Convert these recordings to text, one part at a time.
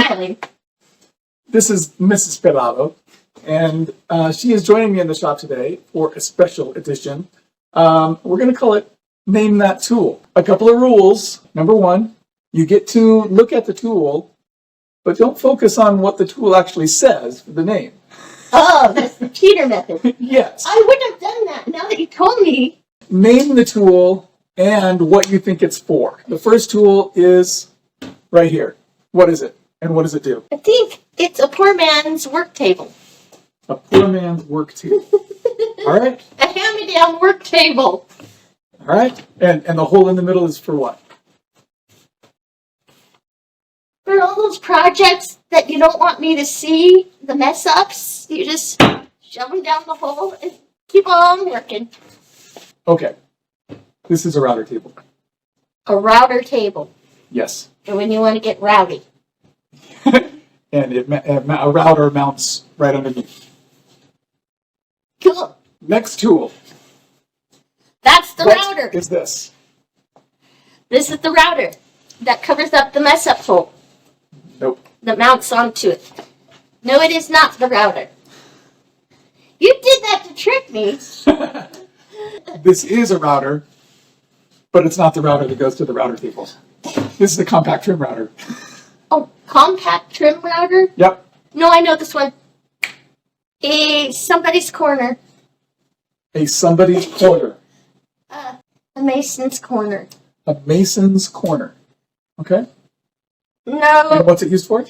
time. This is Mrs. Pelado, and she is joining me in the shop today for a special edition. We're going to call it Name That Tool. A couple of rules. Number one, you get to look at the tool, but don't focus on what the tool actually says for the name. Oh, that's the cheater method. Yes. I wouldn't have done that now that you told me. Name the tool and what you think it's for. The first tool is right here. What is it? And what does it do? I think it's a poor man's work table. A poor man's work table. All right. A hand-me-down work table. All right. And the hole in the middle is for what? For all those projects that you don't want me to see, the mess-ups, you just shove them down the hole and keep on working. Okay. This is a router table. A router table. Yes. And when you want to get rowdy. And a router mounts right underneath. Cool. Next tool. That's the router. What is this? This is the router that covers up the mess-up hole. Nope. That mounts onto it. No, it is not the router. You did that to trick me. This is a router, but it's not the router that goes to the router table. This is a compact trim router. Oh, compact trim router? Yep. No, I know this one. A somebody's corner. A somebody's corner. A mason's corner. A mason's corner. Okay. No. And what's it used for?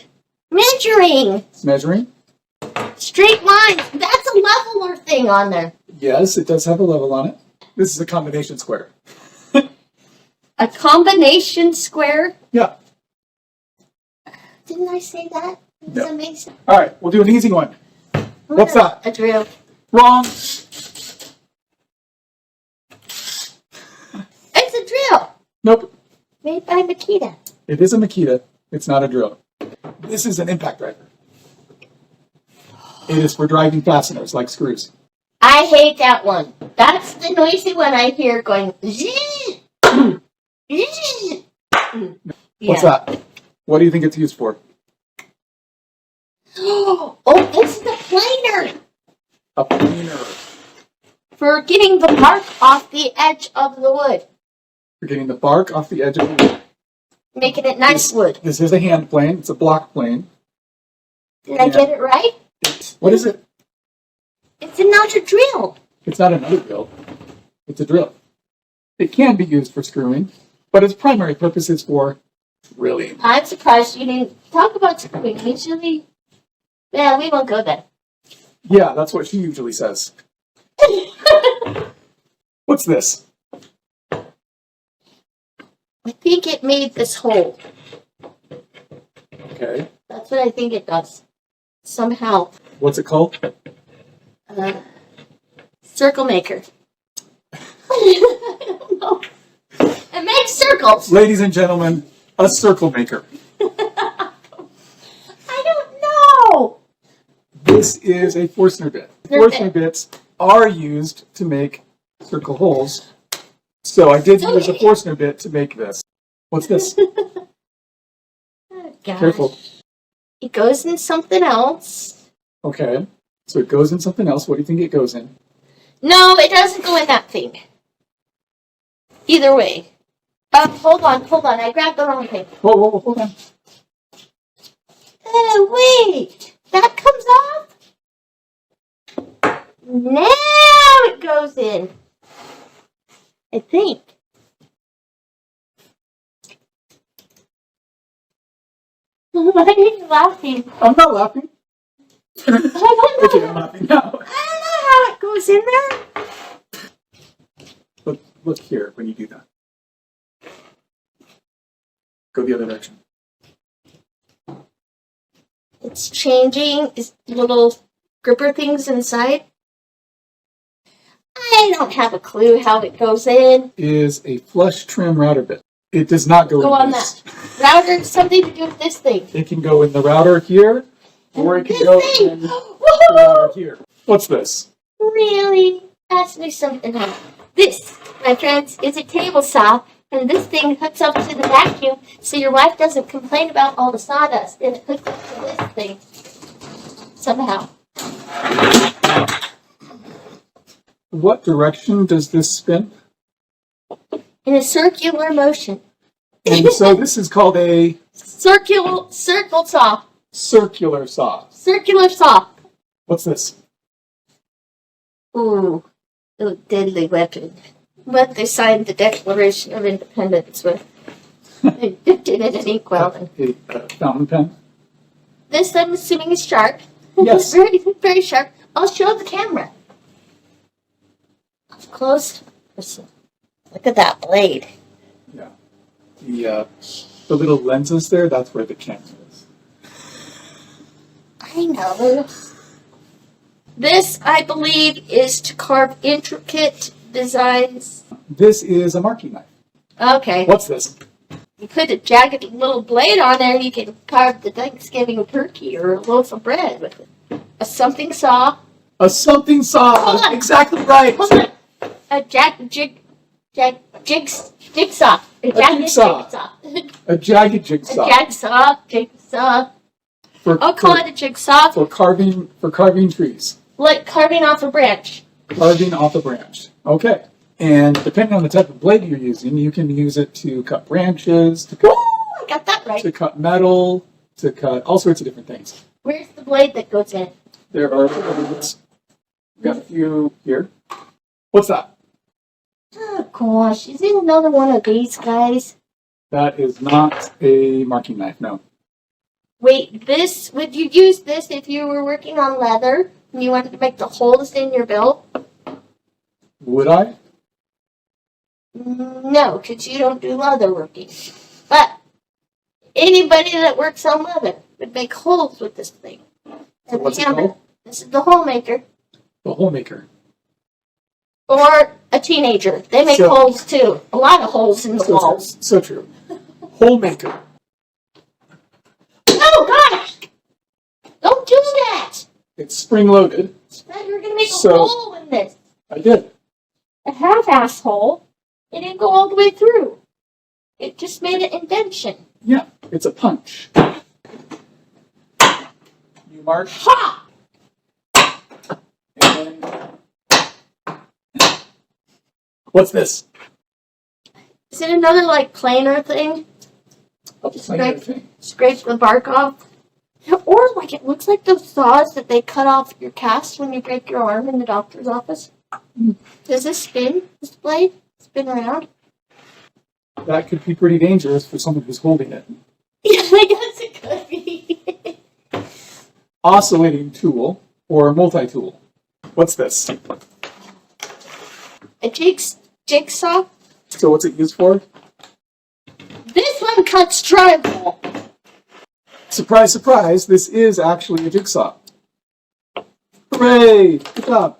Measuring. It's measuring. Straight lines. That's a leveler thing on there. Yes, it does have a level on it. This is a combination square. A combination square? Yeah. Didn't I say that? It's No. amazing. All right, we'll do an easy one. What's that? A drill. Wrong. It's a drill. Nope. Made by Makita. It is a Makita. It's not a drill. This is an impact driver. It is for driving fasteners like screws. I hate that one. That's the noisy one I hear going zzz, zzz. What's that? What do you think it's used for? Oh, it's the planer. A planer. For getting the bark off the edge of the wood. For getting the bark off the edge of the wood. Making it nice wood. This is a hand plane. It's a block plane. Did I get it right? What is it? It's another drill. It's not another drill. It's a drill. It can be used for screwing, but its primary purpose is for drilling. I'm surprised you didn't talk about screwing. Usually, yeah, we won't go there. Yeah, that's what she usually says. What's this? I think it made this hole. Okay. That's what I think it does. Somehow. What's it called? Circle maker. I don't know. It makes circles. Ladies and gentlemen, a circle maker. I don't know. This is a Forstner bit. Forstner bits are used to make circle holes. So I did use a Forstner bit to make this. What's this? Oh, gosh. Careful. It goes in something else. Okay. So it goes in something else. What do you think it goes in? No, it doesn't go in that thing. Either way. Hold on. I grabbed the wrong thing. Whoa, hold on. Oh, wait. That comes off? Now it goes in. I think. Why are you laughing? I'm not laughing. I don't know. Okay, I'm laughing now. I don't know how it goes in there. Look here when you do that. Go the other direction. It's changing. Is little gripper things inside. I don't have a clue how it goes in. Is a flush trim router bit. It does not go in on this. that. Router, something to do with this thing. It can go in the router here, or it can go in the router here. What's this? Really? Ask me something else. This, my friends, is a table saw And this thing hooks up to the vacuum, so your wife doesn't complain about all the sawdust. It hooks up to this thing somehow. What direction does this spin? In a circular motion. And so this is called a Circle saw. circular saw. Circular saw. What's this? Ooh, a deadly weapon. What they signed the Declaration of Independence with. They dipped it in an inkwell. A fountain pen? This, I'm assuming, is sharp. Yes. Very, very sharp. I'll show the camera. Up close. Listen. Look at that blade. Yeah. The little lenses there, that's where the camera is. I know. This, I believe, is to carve intricate designs. This is a marking knife. Okay. What's this? You put a jagged little blade on there, you can carve the Thanksgiving turkey or a loaf of bread with it. A something saw. A something saw. Hold on. Exactly right. Hold on. A jigsaw. A jagged jigsaw. jigsaw. A jagged jigsaw. A jigsaw. I'll call it a jigsaw. For carving trees. Like carving off a branch. Carving off a branch. Okay. And depending on the type of blade you're using, you can use it to cut branches, to cut, Ooh, I got that right. to cut metal, to cut all sorts of different things. Where's the blade that goes in? There are blades. We've got a few here. What's that? Oh gosh, is it another one of these guys? That is not a marking knife, no. Wait, this, would you use this if you were working on leather and you wanted to make the holes in your bill? Would I? No, because you don't do leather working. But anybody that works on leather would make holes with this thing. So what's it called? This is the hole maker. The hole maker. Or a teenager. They make holes too. A lot of holes in the walls. So true. Hole maker. Oh gosh! Don't do that! It's spring loaded. Now you're gonna make a So- hole in this. I did. A half-ass hole. It didn't go all the way through. It just made an indentation. Yeah, it's a punch. You mark. Ha! And what's this? Is it another like planer thing? Oh, Scrape the bark off? Or like it looks like those saws that they cut off your cast when you break your arm in the doctor's office. Does this spin? This blade? Spin around? That could be pretty dangerous for someone who's holding it. Yeah, I guess it could be. Oscillating tool or multi-tool. What's this? A jigsaw? So what's it used for? This one cuts drywall. Surprise, surprise, this is actually a jigsaw. Hooray! Good job.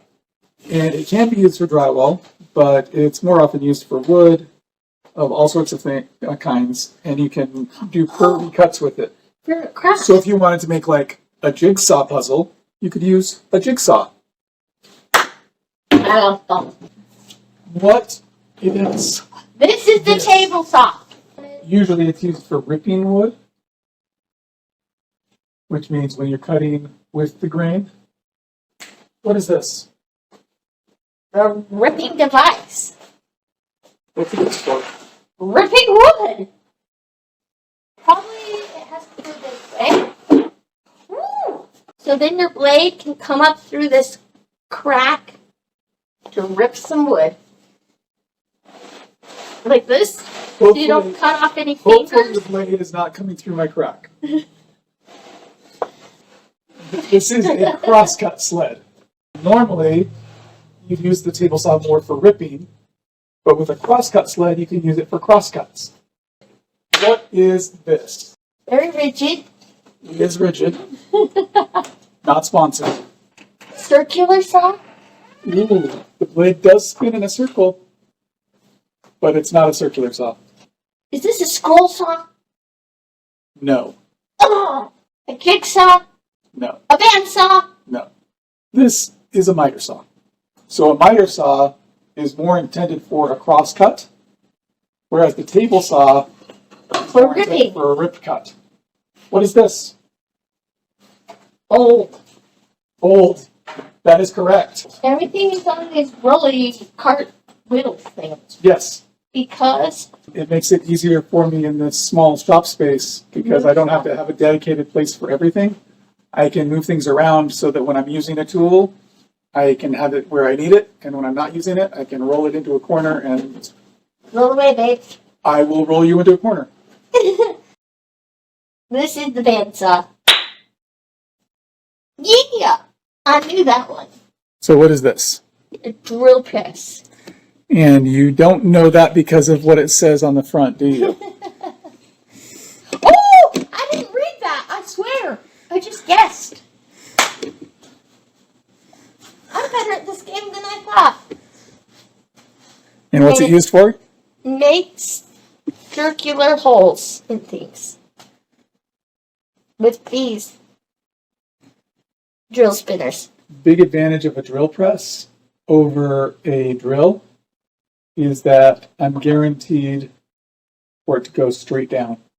And it can be used for drywall, but it's more often used for wood of all sorts of kinds, and you can do curvy cuts with it. For craft. So if you wanted to make like a jigsaw puzzle, you could use a jigsaw. What is? This is the table saw. Usually it's used for ripping wood, which means when you're cutting with the grain. What is this? A ripping device. What's it used for? Ripping wood. Probably it has to go this way. Woo! So then your blade can come up through this crack to rip some wood. Like this. So you don't cut off any Hopefully fingers. the blade is not coming through my crack. This is a crosscut sled. Normally, you'd use the table saw more for ripping, but with a crosscut sled, you can use it for crosscuts. What is this? Very rigid. It is rigid. Not sponsored. Circular saw. Ooh, the blade does spin in a circle, but it's not a circular saw. Is this a scroll saw? No, Oh, a jigsaw. no, A bandsaw. no. This is a miter saw. So a miter saw is more intended for a crosscut, whereas the table saw For ripping. for a rip cut. What is this? Old. Old. That is correct. Everything is on these rolly cart wheel things. Yes. Because It makes it easier for me in this small shop space because I don't have to have a dedicated place for everything. I can move things around so that when I'm using a tool, I can have it where I need it. And when I'm not using it, I can roll it into a corner and roll away, babe. I will roll you into a corner. This is the bandsaw. Yeah! I knew that one. So what is this? A drill press. And you don't know that because of what it says on the front, do you? Oh! I didn't read that, I swear. I just guessed. I'm better at this game than I thought. And what's it used for? Makes circular holes in things. With these drill spinners. Big advantage of a drill press over a drill is that I'm guaranteed for it to go straight down.